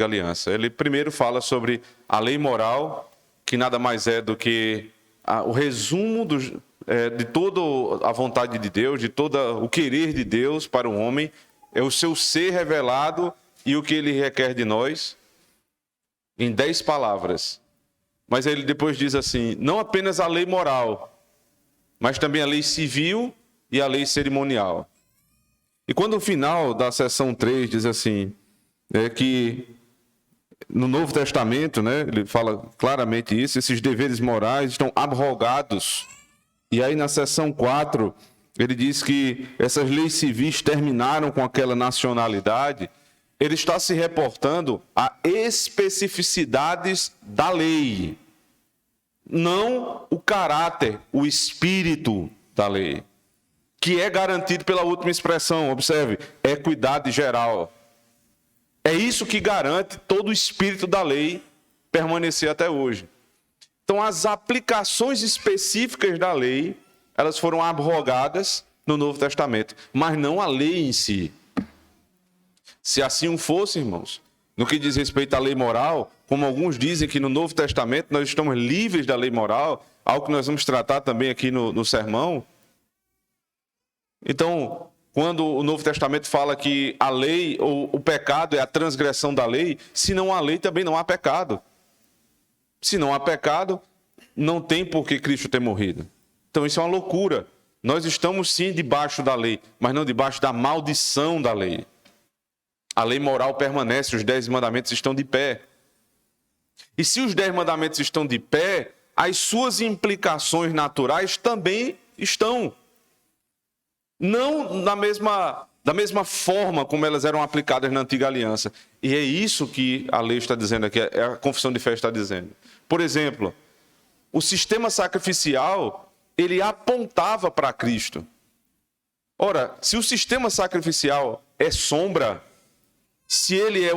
aliança. Ele primeiro fala sobre a lei moral, que nada mais é do que o resumo de toda a vontade de Deus, de todo o querer de Deus para o homem, é o seu ser revelado e o que ele requer de nós, em 10 palavras. Mas ele depois diz assim, não apenas a lei moral, mas também a lei civil e a lei cerimonial. E quando o final da seção 3 diz assim, que no Novo Testamento, ele fala claramente isso, esses deveres morais estão abrogados. E aí na seção 4, ele diz que essas leis civis terminaram com aquela nacionalidade. Ele está se reportando a especificidades da lei, não o caráter, o espírito da lei, que é garantido pela última expressão, observe, equidade geral. É isso que garante todo o espírito da lei permanecer até hoje. Então, as aplicações específicas da lei, elas foram abrogadas no Novo Testamento, mas não a lei em si. Se assim fosse, irmãos, no que diz respeito à lei moral, como alguns dizem que no Novo Testamento nós estamos livres da lei moral, algo que nós vamos tratar também aqui no sermão. Então, quando o Novo Testamento fala que a lei ou o pecado é a transgressão da lei, se não há lei, também não há pecado. Se não há pecado, não tem por que Cristo ter morrido. Então, isso é uma loucura. Nós estamos sim debaixo da lei, mas não debaixo da maldição da lei. A lei moral permanece, os 10 mandamentos estão de pé. E se os 10 mandamentos estão de pé, as suas implicações naturais também estão. Não da mesma forma como elas eram aplicadas na antiga aliança. E é isso que a lei está dizendo aqui, é a confissão de fé está dizendo. Por exemplo, o sistema sacrificial, ele apontava para Cristo. Ora, se o sistema sacrificial é sombra, se ele é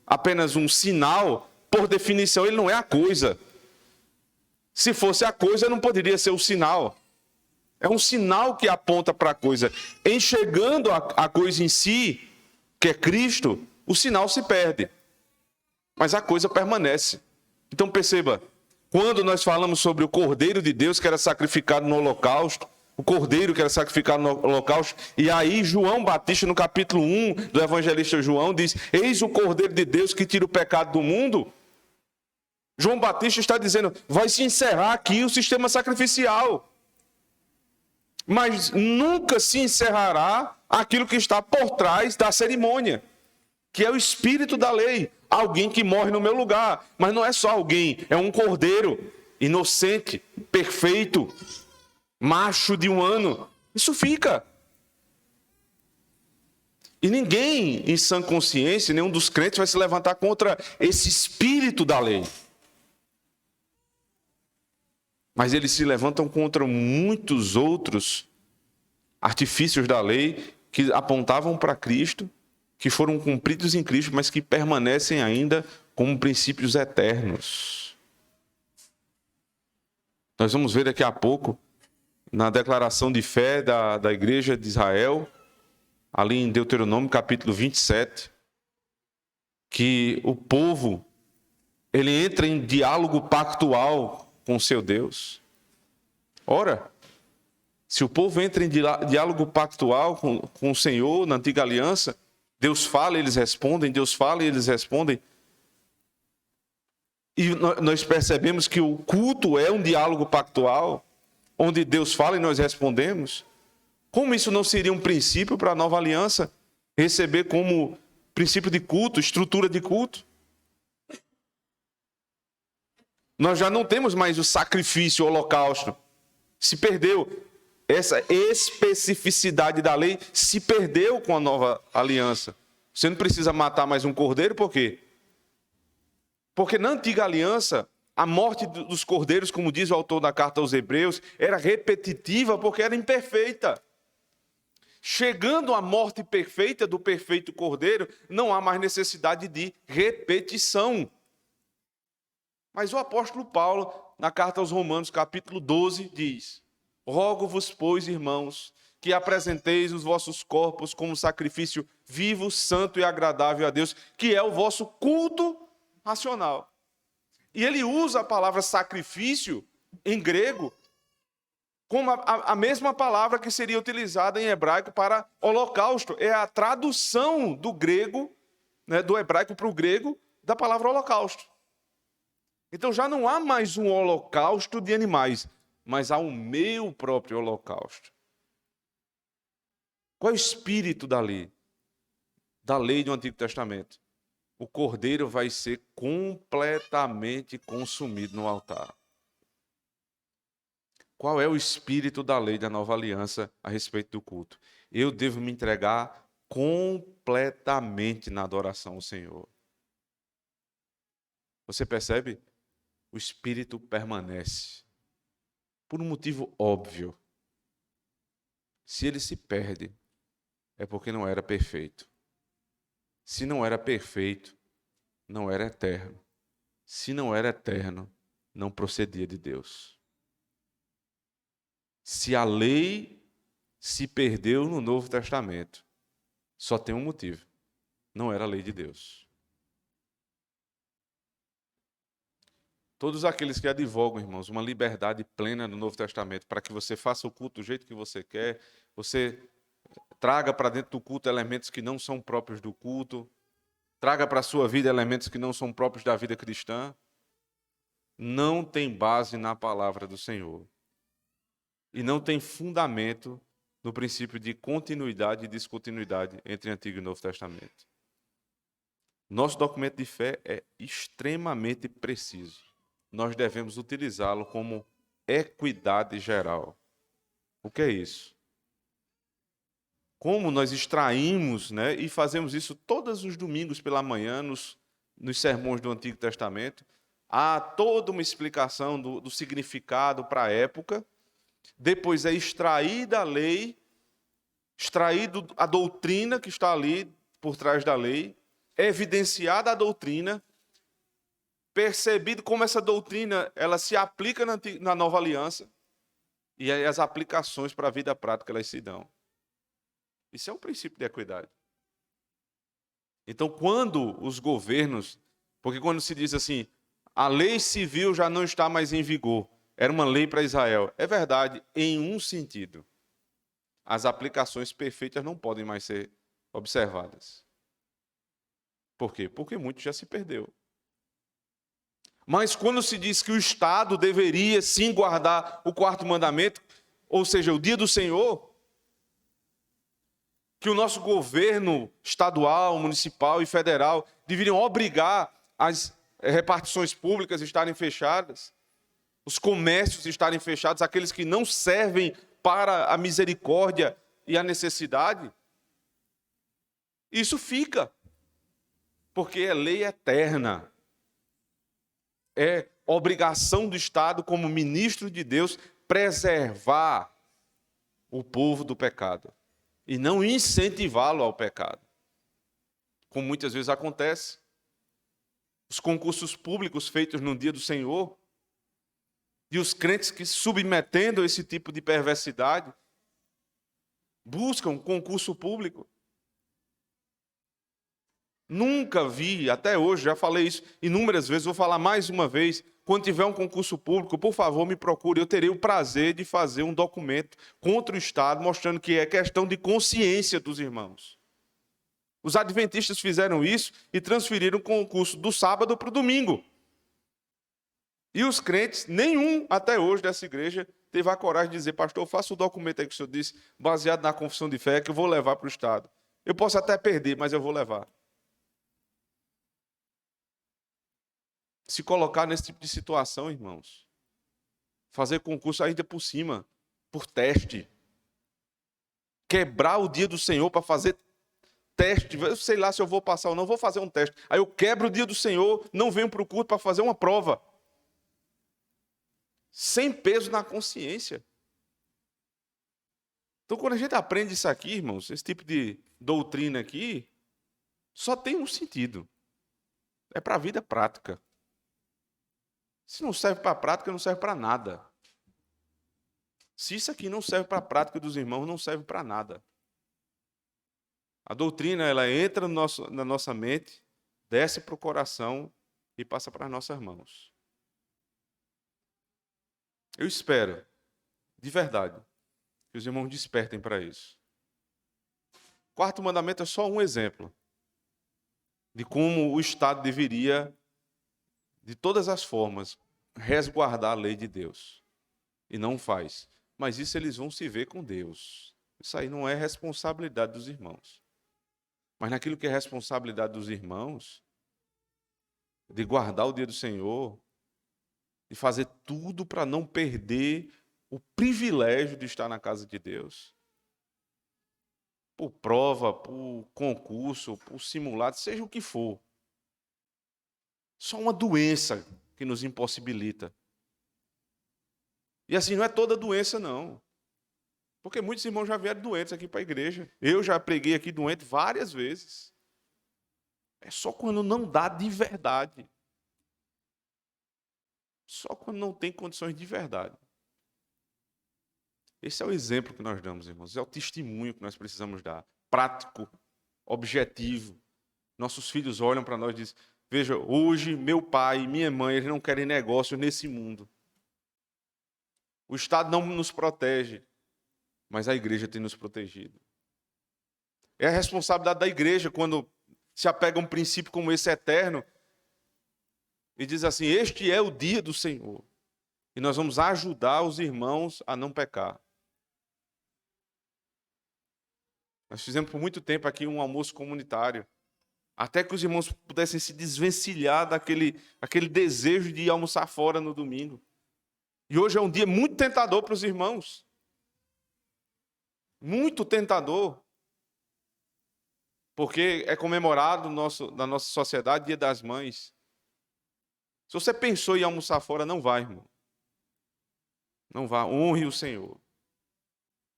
apenas um sinal, por definição ele não é a coisa. Se fosse a coisa, não poderia ser o sinal. É um sinal que aponta para a coisa. Enxergando a coisa em si, que é Cristo, o sinal se perde. Mas a coisa permanece. Então perceba, quando nós falamos sobre o Cordeiro de Deus que era sacrificado no holocausto, o Cordeiro que era sacrificado no holocausto, e aí João Batista, no capítulo 1 do evangelista João, diz, eis o Cordeiro de Deus que tira o pecado do mundo. João Batista está dizendo, vai se encerrar aqui o sistema sacrificial. Mas nunca se encerrará aquilo que está por trás da cerimônia, que é o espírito da lei. Alguém que morre no meu lugar. Mas não é só alguém, é um cordeiro inocente, perfeito, macho de 1 ano. Isso fica. E ninguém em sã consciência, nenhum dos crentes vai se levantar contra esse espírito da lei. Mas eles se levantam contra muitos outros artifícios da lei que apontavam para Cristo, que foram cumpridos em Cristo, mas que permanecem ainda como princípios eternos. Nós vamos ver daqui a pouco, na declaração de fé da Igreja de Israel, ali em Deuteronômio capítulo 27, que o povo, ele entra em diálogo pactual com o seu Deus. Ora, se o povo entra em diálogo pactual com o Senhor na antiga aliança, Deus fala e eles respondem, Deus fala e eles respondem. E nós percebemos que o culto é um diálogo pactual, onde Deus fala e nós respondemos. Como isso não seria um princípio para a nova aliança? Receber como princípio de culto, estrutura de culto? Nós já não temos mais o sacrifício, o holocausto. Se perdeu. Essa especificidade da lei se perdeu com a nova aliança. Você não precisa matar mais um cordeiro, por quê? Porque na antiga aliança, a morte dos cordeiros, como diz o autor da carta aos Hebreus, era repetitiva porque era imperfeita. Chegando à morte perfeita do perfeito cordeiro, não há mais necessidade de repetição. Mas o apóstolo Paulo, na carta aos Romanos, capítulo 12, diz, rogo-vos, pois, irmãos, que apresenteis os vossos corpos como sacrifício vivo, santo e agradável a Deus, que é o vosso culto racional. E ele usa a palavra sacrifício em grego como a mesma palavra que seria utilizada em hebraico para holocausto. É a tradução do grego, né, do hebraico para o grego, da palavra holocausto. Então já não há mais um holocausto de animais, mas há o meu próprio holocausto. Qual é o espírito da lei? Da lei do Antigo Testamento? O cordeiro vai ser completamente consumido no altar. Qual é o espírito da lei da nova aliança a respeito do culto? Eu devo me entregar completamente na adoração ao Senhor. Você percebe? O espírito permanece. Por um motivo óbvio. Se ele se perde, é porque não era perfeito. Se não era perfeito, não era eterno. Se não era eterno, não procedia de Deus. Se a lei se perdeu no Novo Testamento, só tem um motivo. Não era a lei de Deus. Todos aqueles que advogam, irmãos, uma liberdade plena no Novo Testamento, para que você faça o culto do jeito que você quer, você traga para dentro do culto elementos que não são próprios do culto, traga para a sua vida elementos que não são próprios da vida cristã, não tem base na palavra do Senhor. E não tem fundamento no princípio de continuidade e descontinuidade entre Antigo e Novo Testamento. Nosso documento de fé é extremamente preciso. Nós devemos utilizá-lo como equidade geral. O que é isso? Como nós extraímos, né, e fazemos isso todos os domingos pela manhã, nos sermões do Antigo Testamento, há toda uma explicação do significado para a época. Depois é extraída a lei, extraído a doutrina que está ali por trás da lei, é evidenciada a doutrina, percebido como essa doutrina ela se aplica na nova aliança, e aí as aplicações para a vida prática elas se dão. Isso é um princípio de equidade. Então, quando os governos, porque quando se diz assim, a lei civil já não está mais em vigor, era uma lei para Israel. É verdade, em um sentido. As aplicações perfeitas não podem mais ser observadas. Por quê? Porque muito já se perdeu. Mas quando se diz que o Estado deveria sim guardar o quarto mandamento, ou seja, o dia do Senhor, que o nosso governo estadual, municipal e federal deveriam obrigar as repartições públicas a estarem fechadas, os comércios estarem fechados, aqueles que não servem para a misericórdia e a necessidade, isso fica, porque é lei eterna. É obrigação do Estado, como ministro de Deus, preservar o povo do pecado e não incentivá-lo ao pecado. Como muitas vezes acontece, os concursos públicos feitos no dia do Senhor, e os crentes que, submetendo a esse tipo de perversidade, buscam concurso público. Nunca vi, até hoje, já falei isso inúmeras vezes, vou falar mais uma vez, quando tiver um concurso público, por favor, me procure, eu terei o prazer de fazer um documento contra o Estado, mostrando que é questão de consciência dos irmãos. Os adventistas fizeram isso e transferiram o concurso do sábado para o domingo. E os crentes, nenhum até hoje dessa igreja, teve a coragem de dizer, pastor, faça o documento aí que o senhor disse, baseado na confissão de fé, que eu vou levar para o Estado. Eu posso até perder, mas eu vou levar. Se colocar nesse tipo de situação, irmãos, fazer concurso ainda por cima, por teste, quebrar o dia do Senhor para fazer teste, eu sei lá se eu vou passar ou não, vou fazer um teste. Aí eu quebro o dia do Senhor, não venho para o culto para fazer uma prova. Sem peso na consciência. Então, quando a gente aprende isso aqui, irmãos, esse tipo de doutrina aqui, só tem um sentido. É para a vida prática. Se não serve para a prática, não serve para nada. Se isso aqui não serve para a prática dos irmãos, não serve para nada. A doutrina, ela entra na nossa mente, desce para o coração e passa para as nossas mãos. Eu espero, de verdade, que os irmãos despertem para isso. O quarto mandamento é só um exemplo de como o Estado deveria, de todas as formas, resguardar a lei de Deus. E não faz. Mas isso eles vão se ver com Deus. Isso aí não é responsabilidade dos irmãos. Mas naquilo que é responsabilidade dos irmãos, de guardar o dia do Senhor, de fazer tudo para não perder o privilégio de estar na casa de Deus. Por prova, por concurso, por simulado, seja o que for. Só uma doença que nos impossibilita. E assim, não é toda doença, não. Porque muitos irmãos já vieram doentes aqui para a igreja. Eu já preguei aqui doente várias vezes. É só quando não dá de verdade. Só quando não tem condições de verdade. Esse é o exemplo que nós damos, irmãos. É o testemunho que nós precisamos dar. Prático, objetivo. Nossos filhos olham para nós e dizem: veja, hoje meu pai e minha mãe eles não querem negócios nesse mundo. O Estado não nos protege, mas a igreja tem nos protegido. É a responsabilidade da igreja quando se apega a um princípio como esse eterno e diz assim: este é o dia do Senhor. E nós vamos ajudar os irmãos a não pecar. Nós fizemos por muito tempo aqui um almoço comunitário, até que os irmãos pudessem se desvencilhar aquele desejo de ir almoçar fora no domingo. E hoje é um dia muito tentador para os irmãos. Muito tentador. Porque é comemorado na nossa sociedade Dia das Mães. Se você pensou em almoçar fora, não vá, irmão. Não vá, honre o Senhor.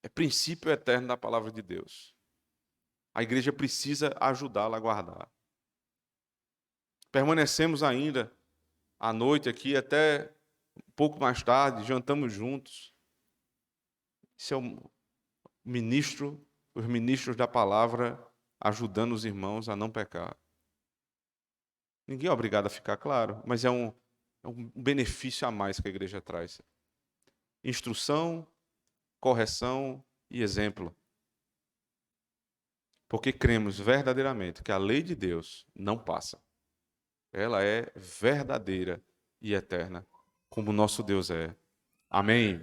É princípio eterno da palavra de Deus. A igreja precisa ajudá-la a guardar. Permanecemos ainda à noite aqui até um pouco mais tarde, jantamos juntos. Esse é o ministro, os ministros da palavra ajudando os irmãos a não pecar. Ninguém é obrigado a ficar, claro, mas é um benefício a mais que a igreja traz. Instrução, correção e exemplo. Porque cremos verdadeiramente que a lei de Deus não passa. Ela é verdadeira e eterna, como nosso Deus é. Amém.